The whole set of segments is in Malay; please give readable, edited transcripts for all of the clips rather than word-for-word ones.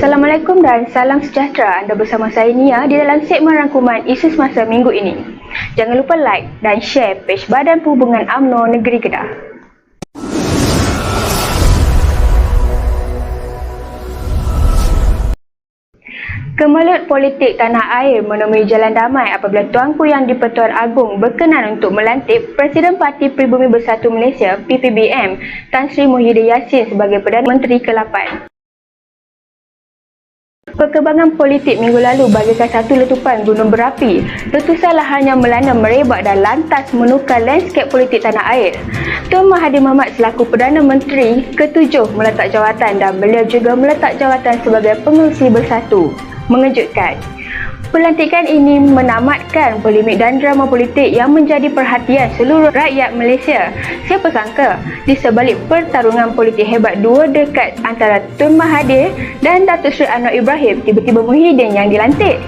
Assalamualaikum dan salam sejahtera. Anda bersama saya Nia di dalam segmen rangkuman isu semasa minggu ini. Jangan lupa like dan share page Badan Perhubungan UMNO Negeri Kedah. Kemelut politik tanah air menemui jalan damai apabila Tuanku Yang di-Pertuan Agong berkenan untuk melantik Presiden Parti Pribumi Bersatu Malaysia PPBM Tan Sri Muhyiddin Yassin sebagai Perdana Menteri ke-8. Perkembangan politik minggu lalu bagaikan satu letupan gunung berapi. Letusan laharnya melanda merebak dan lantas menukar landscape politik tanah air. Tun Mahathir Mohamad selaku Perdana Menteri ke-7 meletak jawatan dan beliau juga meletak jawatan sebagai pengerusi bersatu. Mengejutkan. Pelantikan ini menamatkan polemik dan drama politik yang menjadi perhatian seluruh rakyat Malaysia. Siapa sangka, di sebalik pertarungan politik hebat 2 dekad antara Tun Mahathir dan Datuk Seri Anwar Ibrahim, tiba-tiba Muhyiddin yang dilantik.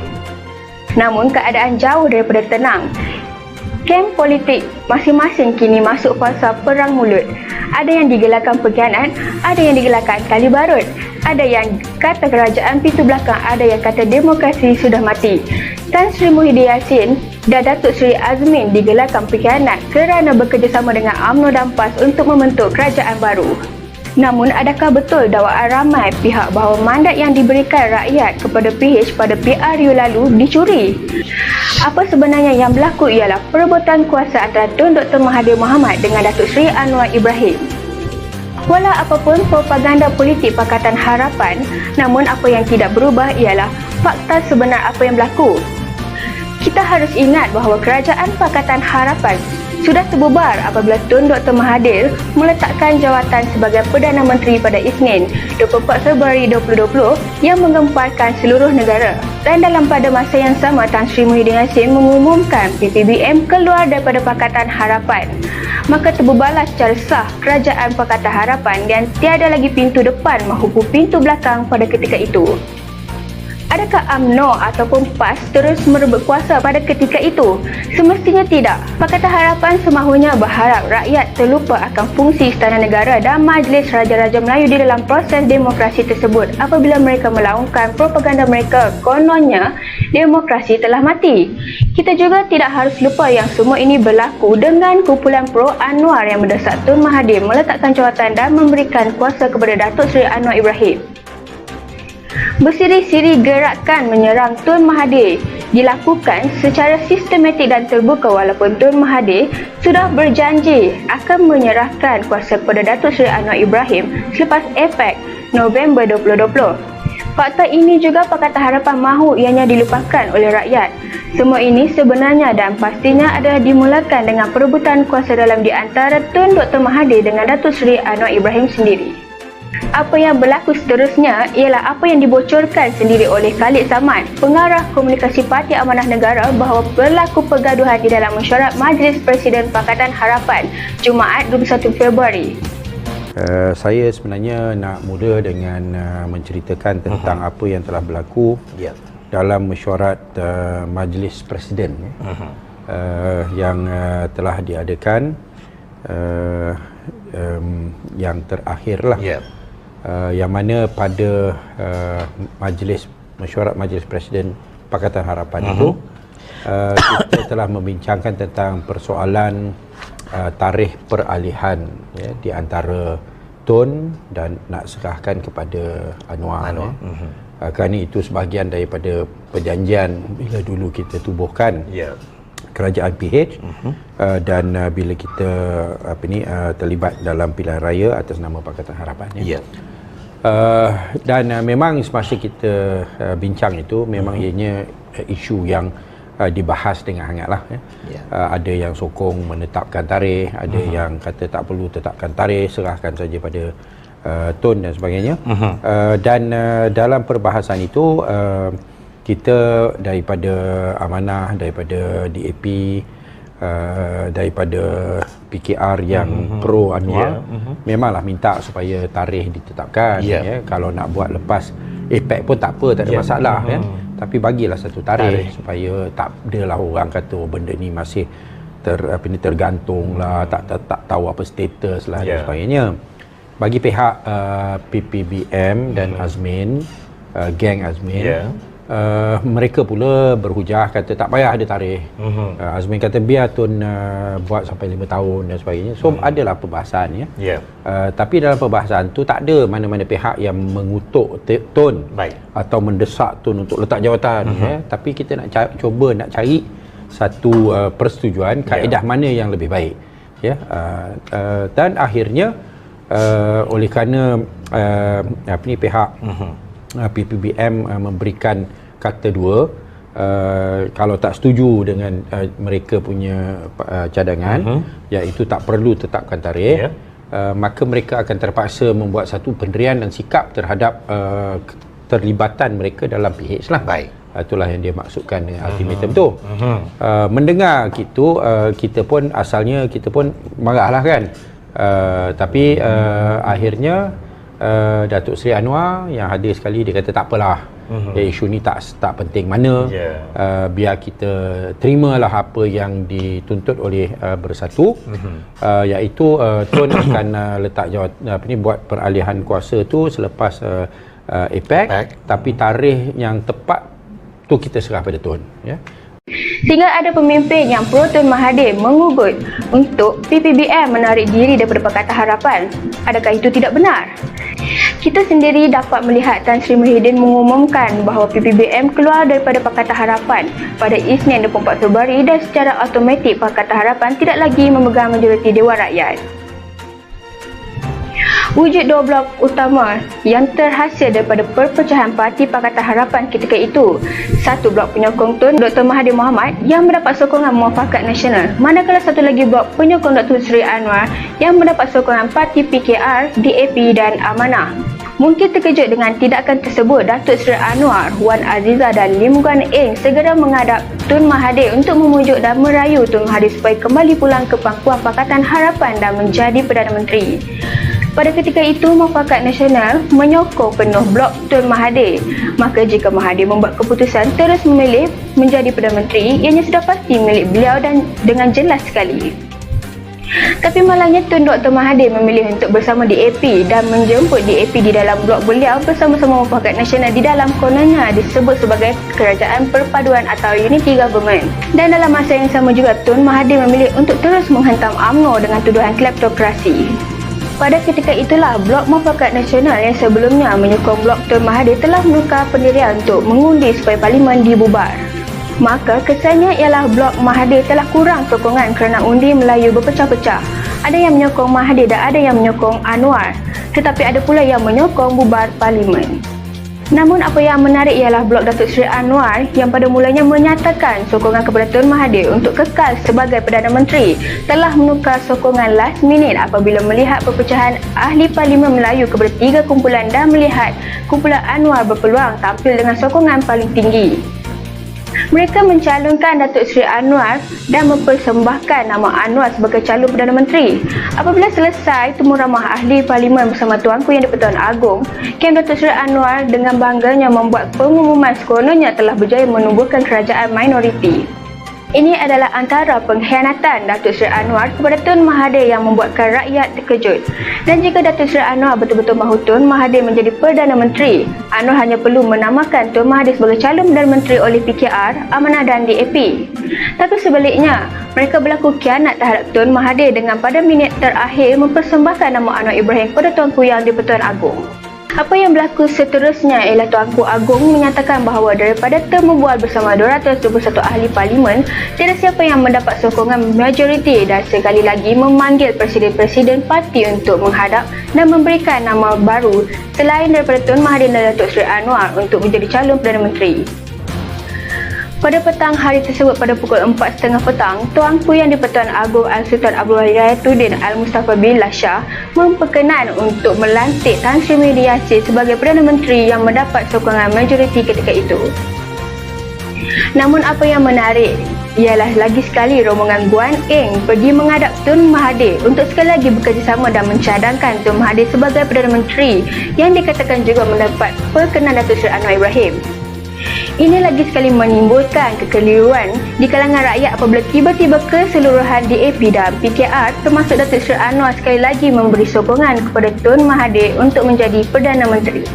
Namun keadaan jauh daripada tenang. Kem politik masing-masing kini masuk fasa perang mulut. Ada yang digelarkan pengkhianat, ada yang digelarkan kali barut. Ada yang kata kerajaan pintu belakang, ada yang kata demokrasi sudah mati. Tan Sri Muhyiddin Yassin dan Datuk Seri Azmin digelarkan pengkhianat kerana bekerjasama dengan UMNO dan PAS untuk membentuk kerajaan baru. Namun adakah betul dakwaan ramai pihak bahawa mandat yang diberikan rakyat kepada PH pada PRU lalu dicuri? Apa sebenarnya yang berlaku ialah perebutan kuasa antara Tun Dr. Mahathir Mohamad dengan Datuk Seri Anwar Ibrahim. Walau apapun propaganda politik Pakatan Harapan, namun apa yang tidak berubah ialah fakta sebenar apa yang berlaku. Kita harus ingat bahawa kerajaan Pakatan Harapan sudah terbubar apabila Tun Dr. Mahathir meletakkan jawatan sebagai Perdana Menteri pada Isnin 24 Februari 2020 yang menggemparkan seluruh negara. Dan dalam pada masa yang sama, Tan Sri Muhyiddin Yassin mengumumkan PPBM keluar daripada Pakatan Harapan. Maka terbubarlah secara sah kerajaan Pakatan Harapan dan tiada lagi pintu depan maupun pintu belakang pada ketika itu. Adakah UMNO ataupun PAS terus merebut kuasa pada ketika itu? Semestinya tidak. Pakatan Harapan semahunya berharap rakyat terlupa akan fungsi Istana Negara dan Majlis Raja-Raja Melayu di dalam proses demokrasi tersebut apabila mereka melaungkan propaganda mereka kononnya demokrasi telah mati. Kita juga tidak harus lupa yang semua ini berlaku dengan kumpulan pro Anwar yang mendesak Tun Mahathir meletakkan jawatan dan memberikan kuasa kepada Datuk Seri Anwar Ibrahim. Bersiri-siri gerakan menyerang Tun Mahathir dilakukan secara sistematik dan terbuka walaupun Tun Mahathir sudah berjanji akan menyerahkan kuasa kepada Datuk Seri Anwar Ibrahim selepas APEC November 2020. Fakta ini juga Pakatan Harapan mahu ianya dilupakan oleh rakyat. Semua ini sebenarnya dan pastinya adalah dimulakan dengan perebutan kuasa dalam di antara Tun Dr. Mahathir dengan Datuk Seri Anwar Ibrahim sendiri. Apa yang berlaku seterusnya ialah apa yang dibocorkan sendiri oleh Khalid Samad, pengarah komunikasi Parti Amanah Negara, bahawa berlaku pergaduhan di dalam mesyuarat Majlis Presiden Pakatan Harapan Jumaat 21 Februari. Saya sebenarnya nak mula dengan menceritakan tentang apa yang telah berlaku dalam mesyuarat Majlis Presiden yang telah diadakan yang terakhirlah. Yang mana pada mesyuarat Majlis Presiden Pakatan Harapan itu kita telah membincangkan tentang persoalan tarikh peralihan di antara Tun dan nak serahkan kepada Anwar. Kerana itu sebahagian daripada perjanjian bila dulu kita tubuhkan kerajaan PH dan bila kita terlibat dalam pilihan raya atas nama Pakatan Harapan. Dan memang semasa kita bincang itu memang ianya isu yang dibahas dengan hangatlah. Ada yang sokong menetapkan tarikh, ada yang kata tak perlu tetapkan tarikh, serahkan saja pada Tun dan sebagainya. Dan dalam perbahasan itu kita daripada Amanah, daripada DAP, daripada PKR yang pro Anwar, memanglah minta supaya tarikh ditetapkan. Kalau nak buat lepas APEC pun tak apa, tak ada masalah. Tapi bagilah satu tarikh supaya tak adalah orang kata benda ni masih tergantung lah, tak tahu apa status lah dan sebagainya. Bagi pihak PPBM dan Azmin, geng Azmin. Ya. Mereka pula berhujah kata tak payah ada tarikh. Azmin kata biar Tun buat sampai 5 tahun dan sebagainya. So adalah perbahasan ya. Ya. Tapi dalam perbahasan tu tak ada mana-mana pihak yang mengutuk Tun atau mendesak Tun untuk letak jawatan ya. Tapi kita nak cuba nak cari satu persetujuan kaedah mana yang lebih baik ya. Dan akhirnya oleh kerana pihak PPBM memberikan kata dua, kalau tak setuju dengan mereka punya cadangan, iaitu tak perlu tetapkan tarikh, maka mereka akan terpaksa membuat satu pendirian dan sikap terhadap terlibatan mereka dalam PH lah. Itulah yang dia maksudkan dengan ultimatum tu. Mendengar gitu, kita pun asalnya kita pun marahlah kan. Tapi akhirnya Datuk Seri Anwar yang hadir sekali, dia kata tak apalah, isu ni tak penting mana, biar kita terimalah apa yang dituntut oleh Bersatu, iaitu Tun akan letak buat peralihan kuasa tu selepas APEC, tapi tarikh yang tepat tu kita serah pada Tun ya. Sehingga ada pemimpin yang pro Tun Mahathir mengugut untuk PPBM menarik diri daripada Pakatan Harapan. Adakah itu tidak benar? Kita sendiri dapat melihat Tan Sri Muhyiddin mengumumkan bahawa PPBM keluar daripada Pakatan Harapan pada Isnin 24 Februari dan secara automatik Pakatan Harapan tidak lagi memegang majoriti Dewan Rakyat. Wujud dua blok utama yang terhasil daripada perpecahan Parti Pakatan Harapan ketika itu. Satu blok penyokong Tun Dr. Mahathir Mohamad yang mendapat sokongan Muafakat Nasional, manakala satu lagi blok penyokong Dr. Seri Anwar yang mendapat sokongan Parti PKR, DAP dan Amanah. Mungkin terkejut dengan tindakan tersebut, Datuk Seri Anwar, Wan Azizah dan Lim Guan Eng segera menghadap Tun Mahathir untuk memujuk dan merayu Tun Mahathir supaya kembali pulang ke pangkuan Pakatan Harapan dan menjadi Perdana Menteri. Pada ketika itu, Muafakat Nasional menyokong penuh blok Tun Mahathir. Maka jika Mahathir membuat keputusan terus memilih menjadi Perdana Menteri, ianya sudah pasti milik beliau dan dengan jelas sekali. Tapi malangnya Tun Dr. Mahathir memilih untuk bersama DAP dan menjemput DAP di dalam blok beliau bersama-sama Muafakat Nasional di dalam kononnya disebut sebagai Kerajaan Perpaduan atau Unity Government. Dan dalam masa yang sama juga Tun Mahathir memilih untuk terus menghentam UMNO dengan tuduhan kleptokrasi. Pada ketika itulah, Blok Muafakat Nasional yang sebelumnya menyokong Blok Tun Mahathir telah menukar pendirian untuk mengundi supaya Parlimen dibubar. Maka kesannya ialah Blok Mahathir telah kurang sokongan kerana undi Melayu berpecah-pecah. Ada yang menyokong Mahathir dan ada yang menyokong Anwar. Tetapi ada pula yang menyokong bubar Parlimen. Namun apa yang menarik ialah Blok Datuk Seri Anwar yang pada mulanya menyatakan sokongan kepada Tun Mahathir untuk kekal sebagai Perdana Menteri telah menukar sokongan last minute apabila melihat perpecahan ahli Parlimen Melayu kepada 3 kumpulan dan melihat kumpulan Anwar berpeluang tampil dengan sokongan paling tinggi. Mereka mencalonkan Datuk Seri Anwar dan mempersembahkan nama Anwar sebagai calon Perdana Menteri. Apabila selesai temu ramah ahli Parlimen bersama Tuanku Yang di-Pertuan Agong, Kem Datuk Seri Anwar dengan bangganya membuat pengumuman sekononnya telah berjaya menubuhkan kerajaan minoriti. Ini adalah antara pengkhianatan Datuk Seri Anwar kepada Tun Mahathir yang membuatkan rakyat terkejut. Dan jika Datuk Seri Anwar betul-betul mahu Tun Mahathir menjadi Perdana Menteri, Anwar hanya perlu menamakan Tun Mahathir sebagai calon Perdana Menteri oleh PKR, Amanah dan DAP. Tapi sebaliknya, mereka berlaku khianat terhadap Tun Mahathir dengan pada minit terakhir mempersembahkan nama Anwar Ibrahim kepada Tuanku Yang di-Pertuan Agong. Apa yang berlaku seterusnya ialah Tuanku Agong menyatakan bahawa daripada termebual bersama 221 ahli Parlimen, tiada siapa yang mendapat sokongan majoriti dan sekali lagi memanggil Presiden-Presiden parti untuk menghadap dan memberikan nama baru selain daripada Tun Mahathir dan Datuk Seri Anwar untuk menjadi calon Perdana Menteri. Pada petang hari tersebut pada pukul 4.30 petang, Tuanku Yang di-Pertuan Agong Al-Sultan Abdul Hidayatuddin Al-Mustafa Billah Shah memperkenan untuk melantik Tan Sri Muhyiddin Yassin sebagai Perdana Menteri yang mendapat sokongan majoriti ketika itu. Namun apa yang menarik ialah lagi sekali rombongan Guan Eng pergi menghadap Tun Mahathir untuk sekali lagi bekerjasama dan mencadangkan Tun Mahathir sebagai Perdana Menteri yang dikatakan juga mendapat perkenan Datuk Seri Anwar Ibrahim. Ini lagi sekali menimbulkan kekeliruan di kalangan rakyat apabila tiba-tiba keseluruhan DAP dan PKR termasuk Datuk Seri Anwar sekali lagi memberi sokongan kepada Tun Mahathir untuk menjadi Perdana Menteri.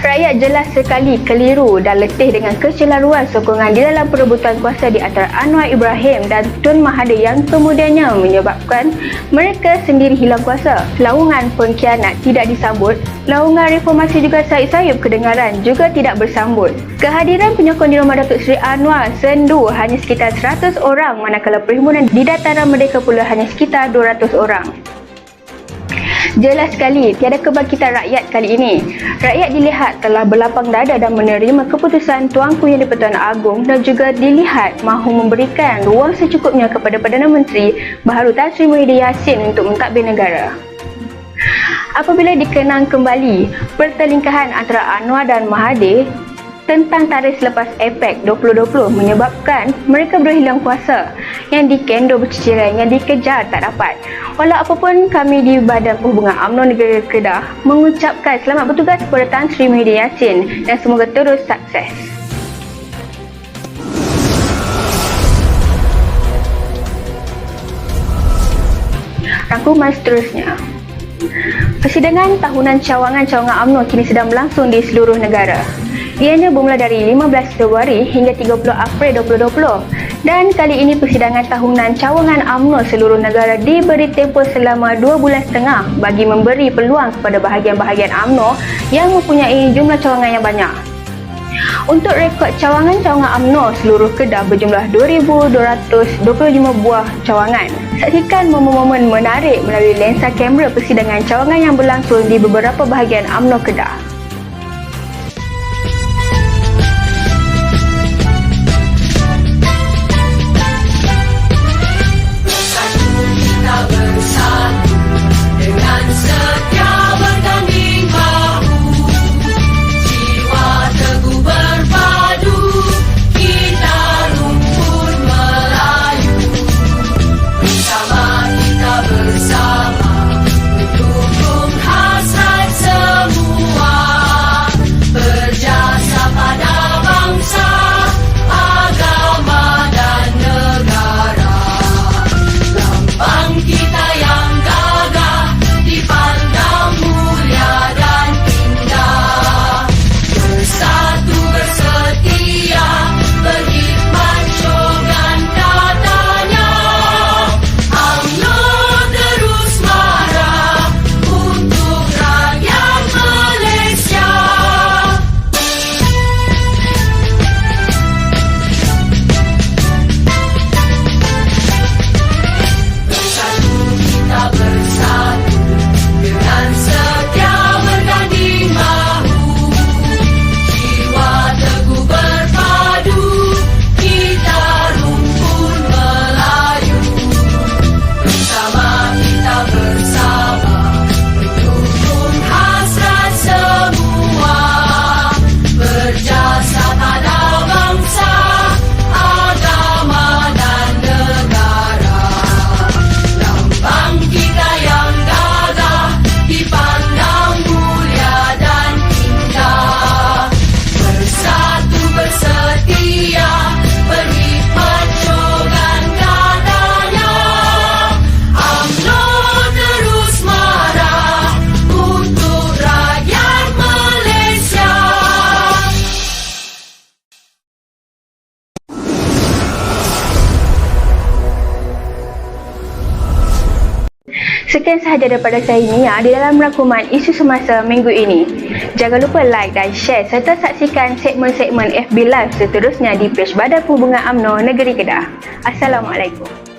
Rakyat jelas sekali keliru dan letih dengan kecelaruan sokongan di dalam perebutan kuasa di antara Anwar Ibrahim dan Tun Mahathir yang kemudiannya menyebabkan mereka sendiri hilang kuasa. Laungan pengkhianat tidak disambut, laungan reformasi juga sayup-sayup kedengaran juga tidak bersambut. Kehadiran penyokong di rumah Datuk Seri Anwar sendu hanya sekitar 100 orang manakala perhimpunan di Dataran Merdeka pula hanya sekitar 200 orang. Jelas sekali tiada kebangkitan rakyat kali ini. Rakyat dilihat telah berlapang dada dan menerima keputusan Tuanku Yang di-Pertuan Agong dan juga dilihat mahu memberikan ruang secukupnya kepada Perdana Menteri baharu Tan Sri Muhyiddin Yassin untuk mentadbir negara. Apabila dikenang kembali pertelingkahan antara Anwar dan Mahathir tentang tarikh selepas APEC 2020 menyebabkan mereka berdua hilang kuasa, yang dikendor berceceran, yang dikejar tak dapat. Walau apapun, kami di Badan Perhubungan UMNO Negara Kedah mengucapkan selamat bertugas kepada Tan Sri Muhyiddin Yassin dan semoga terus sukses. Rangkuman seterusnya. Persidangan tahunan cawangan-cawangan UMNO kini sedang berlangsung di seluruh negara. Ianya bermula dari 15 Februari hingga 30 April 2020 dan kali ini persidangan tahunan cawangan UMNO seluruh negara diberi tempoh selama 2 bulan setengah bagi memberi peluang kepada bahagian-bahagian UMNO yang mempunyai jumlah cawangan yang banyak. Untuk rekod cawangan-cawangan UMNO seluruh Kedah berjumlah 2,225 buah cawangan. Saksikan momen-momen menarik melalui lensa kamera persidangan cawangan yang berlangsung di beberapa bahagian UMNO Kedah. Sekian sahaja daripada saya Nia di dalam rangkuman isu semasa minggu ini. Jangan lupa like dan share serta saksikan segmen-segmen FB Live seterusnya di page Badan Perhubungan UMNO Negeri Kedah. Assalamualaikum.